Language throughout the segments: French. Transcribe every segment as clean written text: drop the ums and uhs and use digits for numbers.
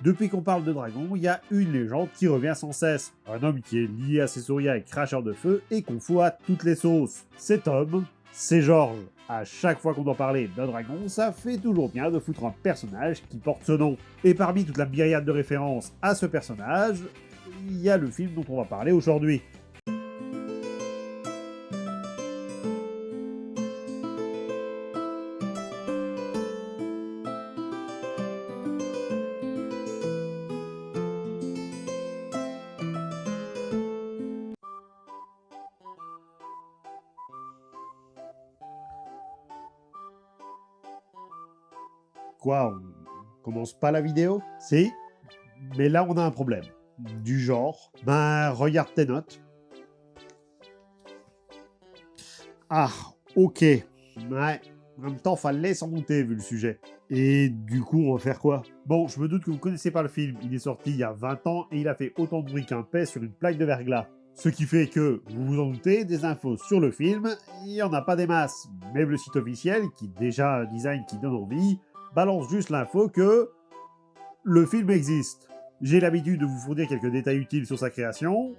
Depuis qu'on parle de dragon, il y a une légende qui revient sans cesse. Un homme qui est lié à ces Soria et cracheur de feu et qu'on fout à toutes les sauces. Cet homme, c'est Georges. À chaque fois qu'on doit parler d'un dragon, ça fait toujours bien de foutre un personnage qui porte ce nom. Et parmi toute la myriade de références à ce personnage, il y a le film dont on va parler aujourd'hui. Quoi, on commence pas la vidéo? Si, mais là on a un problème. Du genre, regarde tes notes. Ah, ok. Ouais, en même temps fallait s'en douter vu le sujet. Et du coup on va faire quoi? Bon, je me doute que vous connaissez pas le film, il est sorti il y a 20 ans et il a fait autant de bruit qu'un pet sur une plaque de verglas. Ce qui fait que, vous vous en doutez, des infos sur le film, il y en a pas des masses. Même le site officiel, qui déjà a un design qui donne envie, balance juste l'info que le film existe. J'ai l'habitude de vous fournir quelques détails utiles sur sa création,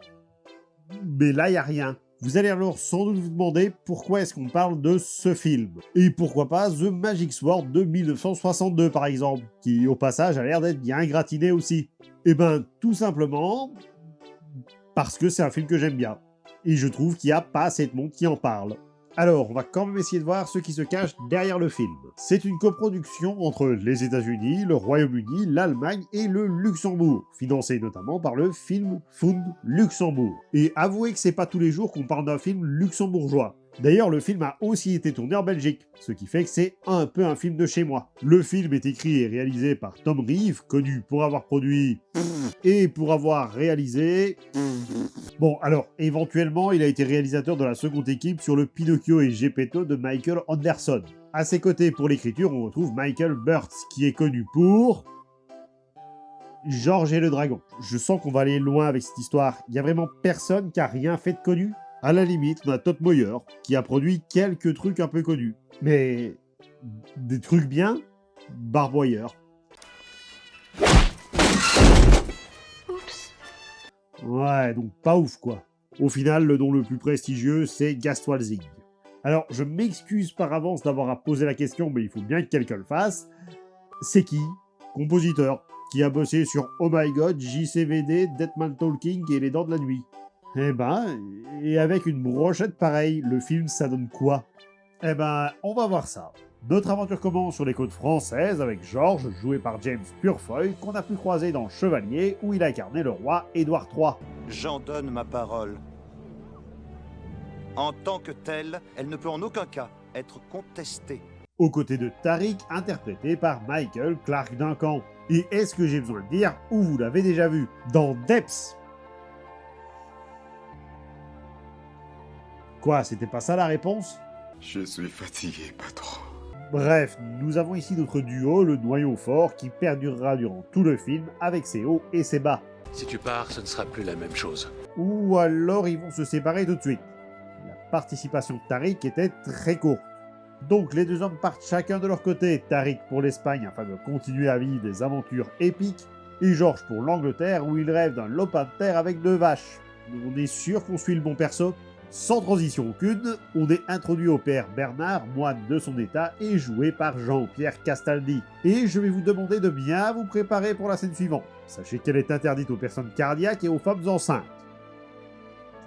mais là, il n'y a rien. Vous allez alors sans doute vous demander pourquoi est-ce qu'on parle de ce film. Et pourquoi pas The Magic Sword de 1962 par exemple, qui au passage a l'air d'être bien gratiné aussi. Eh ben, tout simplement parce que c'est un film que j'aime bien. Et je trouve qu'il n'y a pas assez de monde qui en parle. Alors, on va quand même essayer de voir ce qui se cache derrière le film. C'est une coproduction entre les États-Unis, le Royaume-Uni, l'Allemagne et le Luxembourg, financée notamment par le Film Fund Luxembourg. Et avouez que c'est pas tous les jours qu'on parle d'un film luxembourgeois. D'ailleurs, le film a aussi été tourné en Belgique, ce qui fait que c'est un peu un film de chez moi. Le film est écrit et réalisé par Tom Reeve, connu pour avoir produit et pour avoir réalisé... Bon, alors, éventuellement, il a été réalisateur de la seconde équipe sur le Pinocchio et Geppetto de Michael Anderson. À ses côtés, pour l'écriture, on retrouve Michael Burtz, qui est connu pour... Georges et le Dragon. Je sens qu'on va aller loin avec cette histoire. Il y a vraiment personne qui a rien fait de connu. À la limite, on a Todd Moyer, qui a produit quelques trucs un peu connus. Mais... des trucs bien? Barboyeur. Ouais, donc pas ouf quoi. Au final, le nom le plus prestigieux, c'est Gastwalzing. Alors, je m'excuse par avance d'avoir à poser la question, mais il faut bien que quelqu'un le fasse. C'est qui? Compositeur, qui a bossé sur Oh My God, JCVD, Deadman Talking et Les Dents de la Nuit. Eh ben, et avec une brochette pareille, le film ça donne quoi? Eh ben, on va voir ça. Notre aventure commence sur les côtes françaises avec Georges, joué par James Purefoy, qu'on a pu croiser dans Chevalier, où il a incarné le roi Édouard III. J'en donne ma parole. En tant que telle, elle ne peut en aucun cas être contestée. Aux côtés de Tariq, interprété par Michael Clarke Duncan. Et est-ce que j'ai besoin de dire où vous l'avez déjà vu? Dans Depths. Quoi, c'était pas ça la réponse? Je suis fatigué, patron. Bref, nous avons ici notre duo, le noyau fort, qui perdurera durant tout le film avec ses hauts et ses bas. Si tu pars, ce ne sera plus la même chose. Ou alors ils vont se séparer tout de suite. La participation de Tariq était très courte. Donc les deux hommes partent chacun de leur côté, Tariq pour l'Espagne afin de continuer à vivre des aventures épiques, et Georges pour l'Angleterre où il rêve d'un lopin de terre avec 2 vaches. On est sûr qu'on suit le bon perso? Sans transition aucune, on est introduit au père Bernard, moine de son état, et joué par Jean-Pierre Castaldi. Et je vais vous demander de bien vous préparer pour la scène suivante. Sachez qu'elle est interdite aux personnes cardiaques et aux femmes enceintes.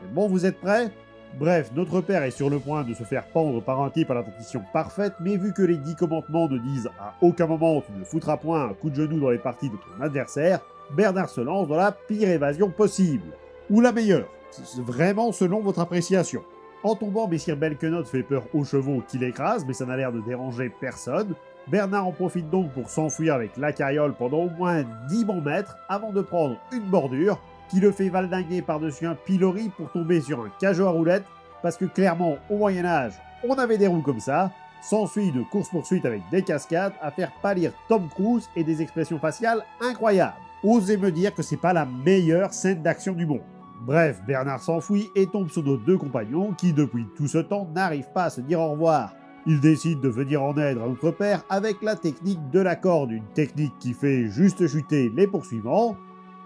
C'est bon, vous êtes prêts? Bref, notre père est sur le point de se faire pendre par un type à la dentition parfaite, mais vu que les 10 commandements ne disent à aucun moment tu ne foutras point un coup de genou dans les parties de ton adversaire, Bernard se lance dans la pire évasion possible. Ou la meilleure. C'est vraiment selon votre appréciation. En tombant, Messire Belquenot fait peur aux chevaux qui l'écrasent, mais ça n'a l'air de déranger personne. Bernard en profite donc pour s'enfuir avec la carriole pendant au moins 10 bons mètres avant de prendre une bordure qui le fait valdinguer par-dessus un pilori pour tomber sur un cajot à roulettes, parce que clairement, au Moyen-Âge, on avait des roues comme ça. S'ensuit une course-poursuite avec des cascades à faire pâlir Tom Cruise et des expressions faciales incroyables. Osez me dire que c'est pas la meilleure scène d'action du monde. Bref, Bernard s'enfuit et tombe sur nos 2 compagnons qui, depuis tout ce temps, n'arrivent pas à se dire au revoir. Il décide de venir en aide à notre père avec la technique de la corde, une technique qui fait juste chuter les poursuivants,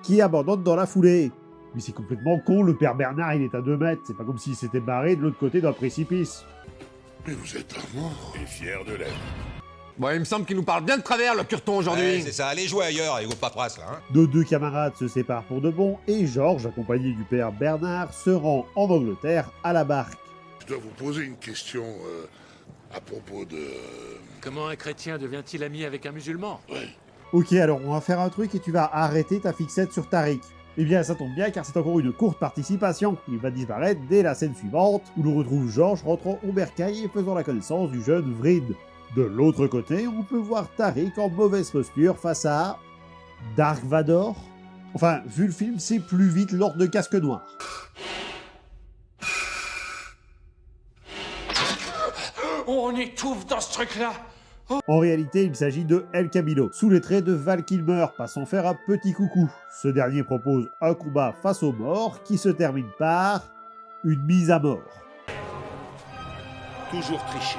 qui abandonnent dans la foulée. Mais c'est complètement con, le père Bernard il est à 2 mètres, c'est pas comme s'il s'était barré de l'autre côté d'un précipice. Mais vous êtes amour et fier de l'être. Bon, il me semble qu'il nous parle bien de travers, le curton, aujourd'hui. Ouais, c'est ça, allez jouer ailleurs, et vos paperasses, là, hein. Nos 2 camarades se séparent pour de bon, et Georges, accompagné du père Bernard, se rend en Angleterre à la barque. Je dois vous poser une question à propos de... Comment un chrétien devient-il ami avec un musulman? Ok, alors on va faire un truc et tu vas arrêter ta fixette sur Tariq. Eh bien, ça tombe bien car c'est encore une courte participation. Il va disparaître dès la scène suivante, où l'on retrouve Georges rentrant au bercail et faisant la connaissance du jeune Vrid. De l'autre côté, on peut voir Tariq en mauvaise posture face à... Dark Vador. Enfin, vu le film, c'est plus vite Lord de Casque Noir. On étouffe dans ce truc-là. En réalité, il s'agit de El Camino, sous les traits de Val Kilmer, passant faire un petit coucou. Ce dernier propose un combat face aux morts qui se termine par une mise à mort. Toujours tricher.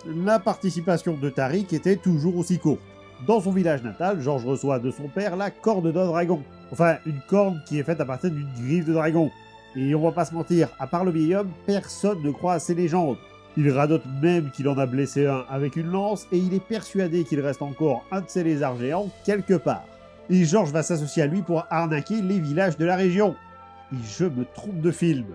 La participation de Tariq était toujours aussi courte. Dans son village natal, Georges reçoit de son père la corne d'un dragon. Enfin, une corne qui est faite à partir d'une griffe de dragon. Et on va pas se mentir, à part le vieil homme, personne ne croit à ces légendes. Il radote même qu'il en a blessé un avec une lance et il est persuadé qu'il reste encore un de ces lézards géants quelque part. Et Georges va s'associer à lui pour arnaquer les villages de la région. Et je me trompe de film.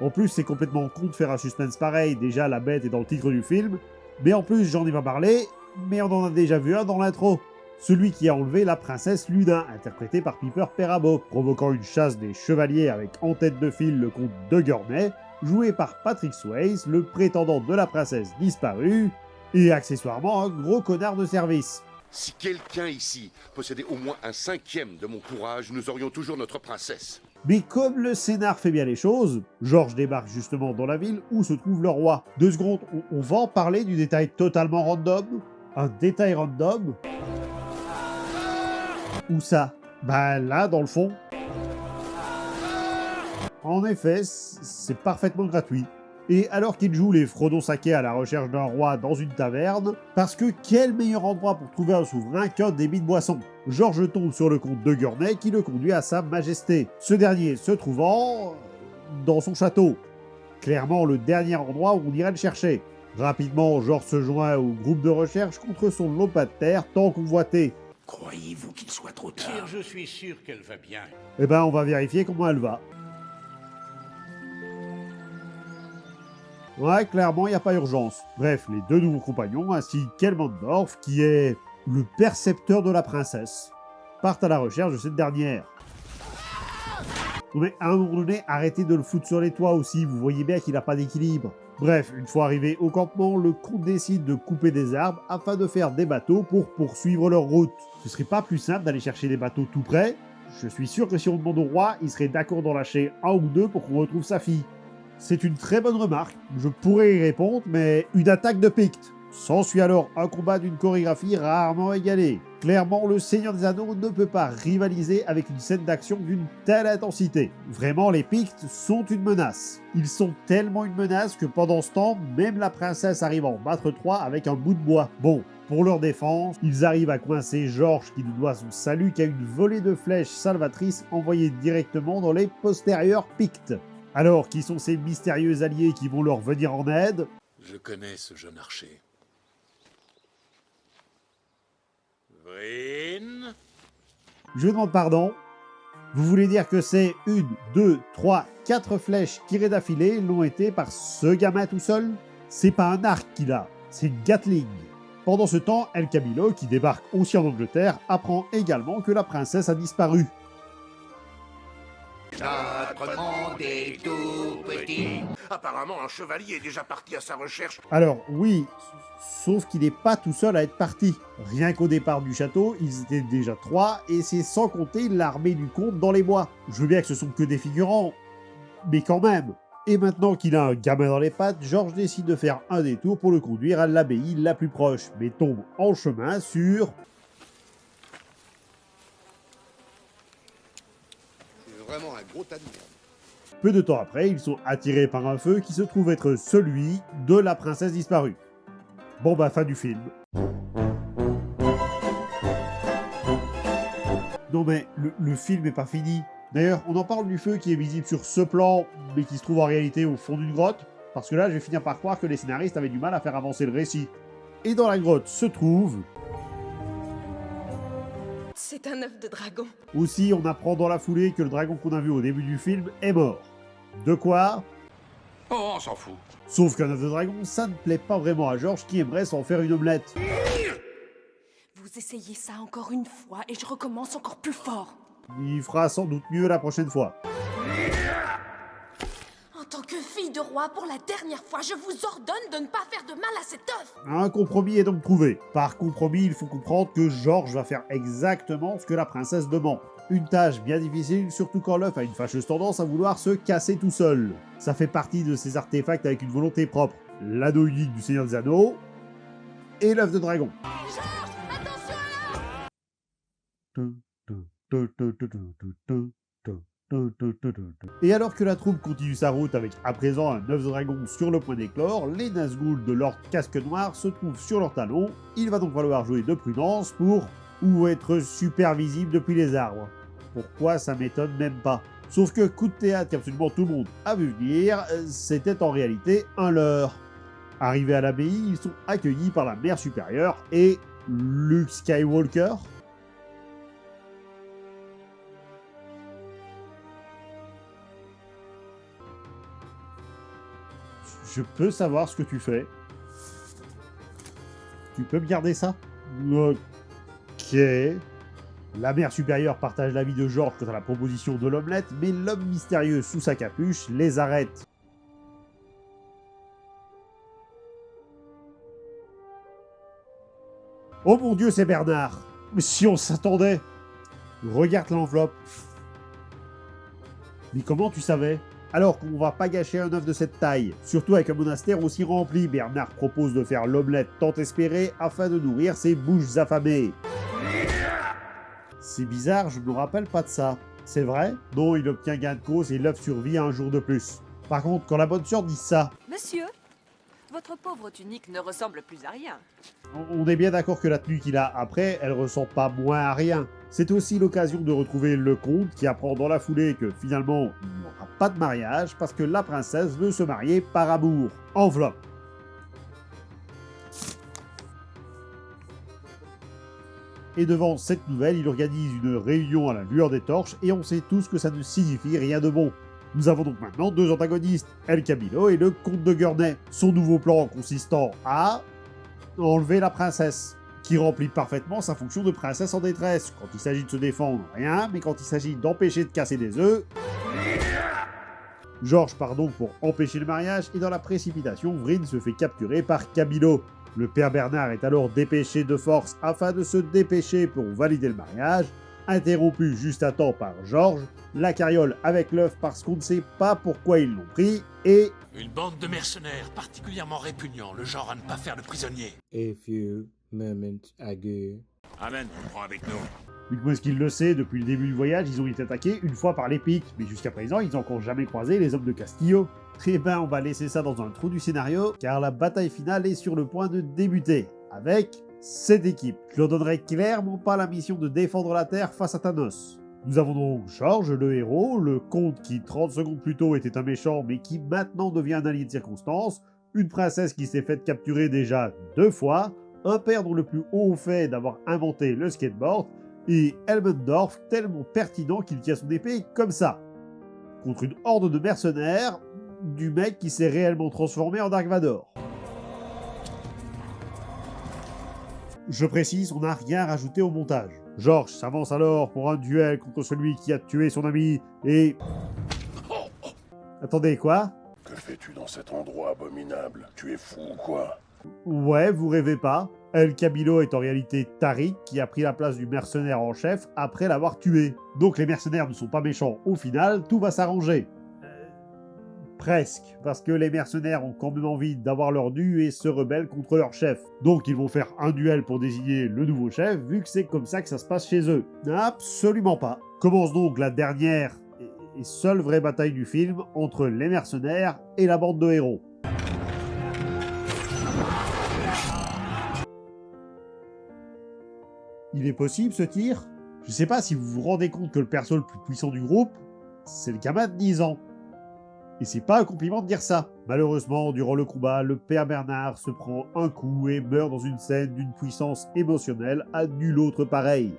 En plus, c'est complètement con de faire un suspense pareil, déjà la bête est dans le titre du film, mais en plus j'en ai pas parlé, mais on en a déjà vu un dans l'intro. Celui qui a enlevé la princesse Luna, interprétée par Piper Perabo, provoquant une chasse des chevaliers avec en tête de file le comte de Gournay, joué par Patrick Swayze, le prétendant de la princesse disparue, et accessoirement un gros connard de service. Si quelqu'un ici possédait au moins un 5e de mon courage, nous aurions toujours notre princesse. Mais comme le scénar fait bien les choses, Georges débarque justement dans la ville où se trouve le roi. 2 secondes, on va en parler du détail totalement random. Un détail random. Où ça? Bah là, dans le fond. En effet, c'est parfaitement gratuit. Et alors qu'il joue les Frodon Saké à la recherche d'un roi dans une taverne, parce que quel meilleur endroit pour trouver un souverain qu'un débit de boisson? Georges tombe sur le comte de Gournay qui le conduit à sa majesté. Ce dernier se trouvant... dans son château. Clairement le dernier endroit où on irait le chercher. Rapidement, Georges se joint au groupe de recherche contre son lopin de terre tant convoité. Croyez-vous qu'il soit trop tard? Je suis sûr qu'elle va bien. Eh ben, on va vérifier comment elle va. Ouais, clairement, il n'y a pas urgence. Bref, les 2 nouveaux compagnons, ainsi qu'Elmandorf, qui est le percepteur de la princesse, partent à la recherche de cette dernière. Mais à un moment donné, arrêtez de le foutre sur les toits aussi, vous voyez bien qu'il n'a pas d'équilibre. Bref, une fois arrivé au campement, le comte décide de couper des arbres afin de faire des bateaux pour poursuivre leur route. Ce serait pas plus simple d'aller chercher des bateaux tout près? Je suis sûr que si on demande au roi, il serait d'accord d'en lâcher 1 ou 2 pour qu'on retrouve sa fille. C'est une très bonne remarque, je pourrais y répondre, mais une attaque de Pictes. S'ensuit alors un combat d'une chorégraphie rarement égalée. Clairement, le Seigneur des Anneaux ne peut pas rivaliser avec une scène d'action d'une telle intensité. Vraiment, les Pictes sont une menace. Ils sont tellement une menace que pendant ce temps, même la princesse arrive à en battre 3 avec un bout de bois. Bon, pour leur défense, ils arrivent à coincer Georges qui ne doit son salut qu'à une volée de flèches salvatrices envoyées directement dans les postérieurs Pictes. Alors, qui sont ces mystérieux alliés qui vont leur venir en aide? Je connais ce jeune archer. Vryn? Je demande pardon. Vous voulez dire que c'est 1, 2, 3, 4 flèches tirées d'affilée l'ont été par ce gamin tout seul? C'est pas un arc qu'il a, c'est une Gatling. Pendant ce temps, El Camino, qui débarque aussi en Angleterre, apprend également que la princesse a disparu. Notre monde est tout petit. Apparemment, un chevalier est déjà parti à sa recherche. Alors oui, sauf qu'il n'est pas tout seul à être parti. Rien qu'au départ du château, ils étaient déjà 3, et c'est sans compter l'armée du comte dans les bois. Je veux bien que ce sont que des figurants, mais quand même. Et maintenant qu'il a un gamin dans les pattes, Georges décide de faire un détour pour le conduire à l'abbaye la plus proche, mais tombe en chemin sur... C'est vraiment un gros tas de merde. Peu de temps après, ils sont attirés par un feu qui se trouve être celui de la princesse disparue. Bon bah, fin du film. Non mais, le film est pas fini. D'ailleurs, on en parle du feu qui est visible sur ce plan, mais qui se trouve en réalité au fond d'une grotte, parce que là, je vais finir par croire que les scénaristes avaient du mal à faire avancer le récit. Et dans la grotte se trouve... C'est un œuf de dragon. Aussi, on apprend dans la foulée que le dragon qu'on a vu au début du film est mort. De quoi? Oh, on s'en fout. Sauf qu'un œuf de dragon, ça ne plaît pas vraiment à George qui aimerait s'en faire une omelette. Vous essayez ça encore une fois et je recommence encore plus fort. Il fera sans doute mieux la prochaine fois. En tant que fille de roi, pour la dernière fois, je vous ordonne de ne pas faire de mal à cet œuf. Un compromis est donc trouvé. Par compromis, il faut comprendre que George va faire exactement ce que la princesse demande. Une tâche bien difficile, surtout quand l'œuf a une fâcheuse tendance à vouloir se casser tout seul. Ça fait partie de ces artefacts avec une volonté propre. L'anneau unique du Seigneur des Anneaux et l'œuf de dragon. Georges, attention là! Et alors que la troupe continue sa route avec à présent un œuf de dragon sur le point d'éclore, les Nazgûl de Lord Casque Noir se trouvent sur leurs talons. Il va donc falloir jouer de prudence pour ou être super visible depuis les arbres. Pourquoi, ça m'étonne même pas. Sauf que coup de théâtre qu'absolument tout le monde a vu venir, c'était en réalité un leurre. Arrivés à l'abbaye, ils sont accueillis par la mère supérieure et Luke Skywalker. Je peux savoir ce que tu fais. Tu peux me garder ça? Ok. La mère supérieure partage l'avis de George quant à la proposition de l'omelette, mais l'homme mystérieux sous sa capuche les arrête. Oh mon Dieu, c'est Bernard! Mais si on s'attendait! Regarde l'enveloppe. Mais comment tu savais? Alors qu'on va pas gâcher un œuf de cette taille. Surtout avec un monastère aussi rempli, Bernard propose de faire l'omelette tant espérée afin de nourrir ses bouches affamées. C'est bizarre, je me rappelle pas de ça. C'est vrai? Non, il obtient gain de cause et l'œuf survit un jour de plus. Par contre, quand la bonne sœur dit ça... Monsieur, votre pauvre tunique ne ressemble plus à rien. On est bien d'accord que la tenue qu'il a après, elle ressemble pas moins à rien. C'est aussi l'occasion de retrouver le comte qui apprend dans la foulée que finalement, il n'y aura pas de mariage parce que la princesse veut se marier par amour. Enveloppe. Et devant cette nouvelle, il organise une réunion à la lueur des torches et on sait tous que ça ne signifie rien de bon. Nous avons donc maintenant deux antagonistes, El Camino et le comte de Gurney. Son nouveau plan consistant à enlever la princesse, qui remplit parfaitement sa fonction de princesse en détresse. Quand il s'agit de se défendre, rien, mais quand il s'agit d'empêcher de casser des œufs... George part donc pour empêcher le mariage et dans la précipitation, Vryn se fait capturer par Camino. Le père Bernard est alors dépêché de force afin de se dépêcher pour valider le mariage, interrompu juste à temps par George, la carriole avec l'œuf parce qu'on ne sait pas pourquoi ils l'ont pris, et... Une bande de mercenaires particulièrement répugnants, le genre à ne pas faire de prisonnier. A few moments ago. Amen, on prend avec nous. Vu est-ce qu'il le sait, depuis le début du voyage, ils ont été attaqués une fois par les Pictes, mais jusqu'à présent, ils n'ont encore jamais croisé les hommes de Castillo. Eh ben, on va laisser ça dans un trou du scénario, car la bataille finale est sur le point de débuter, avec cette équipe. Je leur donnerai clairement pas la mission de défendre la Terre face à Thanos. Nous avons donc George, le héros, le comte qui 30 secondes plus tôt était un méchant, mais qui maintenant devient un allié de circonstance, une princesse qui s'est faite capturer déjà 2 fois, un père dont le plus haut fait d'avoir inventé le skateboard, et Elmendorf tellement pertinent qu'il tient son épée comme ça, contre une horde de mercenaires du mec qui s'est réellement transformé en Dark Vador. Je précise, on n'a rien rajouté au montage. George s'avance alors pour un duel contre celui qui a tué son ami et... Attendez, quoi? Que fais-tu dans cet endroit abominable? Tu es fou ou quoi? Ouais, vous rêvez pas. El Camino est en réalité Tariq qui a pris la place du mercenaire en chef après l'avoir tué. Donc les mercenaires ne sont pas méchants au final, tout va s'arranger. Presque, parce que les mercenaires ont quand même envie d'avoir leur dû et se rebellent contre leur chef. Donc ils vont faire un duel pour désigner le nouveau chef, vu que c'est comme ça que ça se passe chez eux. Absolument pas. Commence donc la dernière et seule vraie bataille du film entre les mercenaires et la bande de héros. Il est possible ce tir? Je sais pas si vous vous rendez compte que le perso le plus puissant du groupe, c'est le gamin de 10 ans. Et c'est pas un compliment de dire ça. Malheureusement, durant le combat, le père Bernard se prend un coup et meurt dans une scène d'une puissance émotionnelle à nul autre pareil.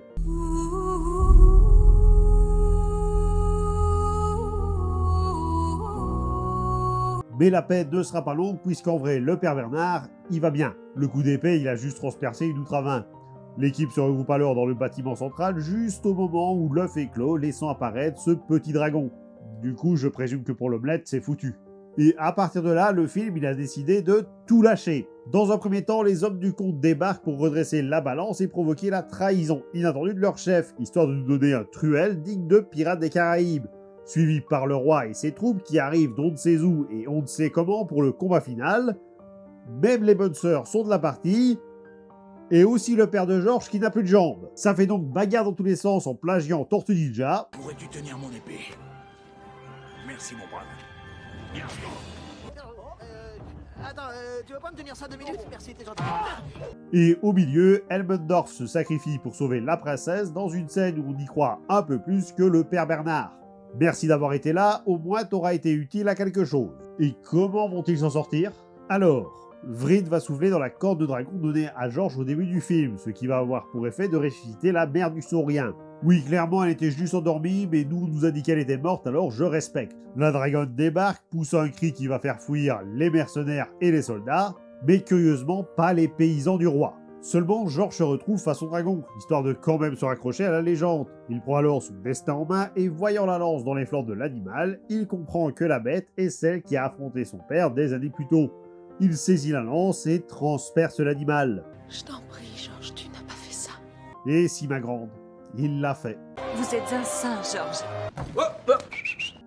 Mais la peine ne sera pas longue puisqu'en vrai, le père Bernard, il va bien. Le coup d'épée, il a juste transpercé une outre à 20. L'équipe se regroupe alors dans le bâtiment central juste au moment où l'œuf éclot, laissant apparaître ce petit dragon. Du coup, je présume que pour l'omelette, c'est foutu. Et à partir de là, le film, il a décidé de tout lâcher. Dans un premier temps, les hommes du comte débarquent pour redresser la balance et provoquer la trahison inattendue de leur chef, histoire de nous donner un truel digne de Pirates des Caraïbes, suivi par le roi et ses troupes qui arrivent d'on ne sait où et on ne sait comment pour le combat final. Même les bonnes sœurs sont de la partie, et aussi le père de Georges qui n'a plus de jambes. Ça fait donc bagarre dans tous les sens en plagiant Tortue Ninja. Pourrais-tu tenir mon épée? Merci, mon brave. Attends, tu vas pas me tenir ça 2 minutes? Merci, t'es gentil. Et au milieu, Elmendorf se sacrifie pour sauver la princesse dans une scène où on y croit un peu plus que le père Bernard. Merci d'avoir été là, au moins t'auras été utile à quelque chose. Et comment vont-ils s'en sortir? Alors, Vrid va souffler dans la corde de dragon donnée à Georges au début du film, ce qui va avoir pour effet de ressusciter la mère du saurien. Oui, clairement, elle était juste endormie, mais nous, on nous a dit qu'elle était morte, alors je respecte. La dragonne débarque, pousse un cri qui va faire fuir les mercenaires et les soldats, mais curieusement, pas les paysans du roi. Seulement, Georges se retrouve face au dragon, histoire de quand même se raccrocher à la légende. Il prend alors son destin en main et voyant la lance dans les flancs de l'animal, il comprend que la bête est celle qui a affronté son père des années plus tôt. Il saisit la lance et transperce l'animal. Je t'en prie, Georges, tu n'as pas fait ça. Et si ma grande, il l'a fait. Vous êtes un saint, Georges.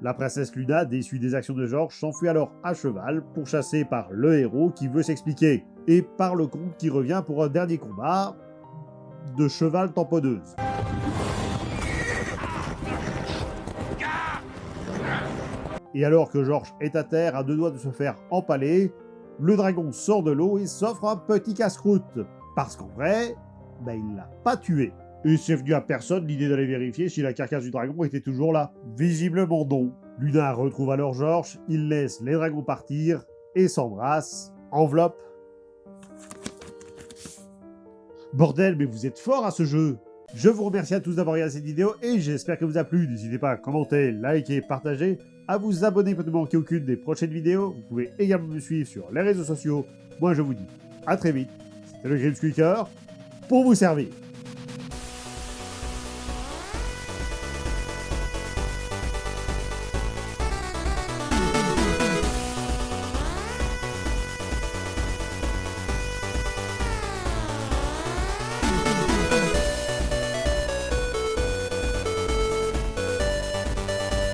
La princesse Luna, déçue des actions de Georges, s'enfuit alors à cheval, pourchassée par le héros qui veut s'expliquer, et par le comte qui revient pour un dernier combat de cheval tamponneuse. Et alors que Georges est à terre, à 2 doigts de se faire empaler, le dragon sort de l'eau et s'offre un petit casse-croûte. Parce qu'en vrai, il l'a pas tué. Et c'est venu à personne l'idée d'aller vérifier si la carcasse du dragon était toujours là. Visiblement non. Luna retrouve alors Georges, il laisse les dragons partir et s'embrasse. Enveloppe. Bordel, mais vous êtes forts à ce jeu! Je vous remercie à tous d'avoir regardé cette vidéo et j'espère qu'elle vous a plu. N'hésitez pas à commenter, liker, partager, à vous abonner pour ne manquer aucune des prochaines vidéos. Vous pouvez également me suivre sur les réseaux sociaux. Moi je vous dis à très vite. C'était le Grimsqueaker pour vous servir.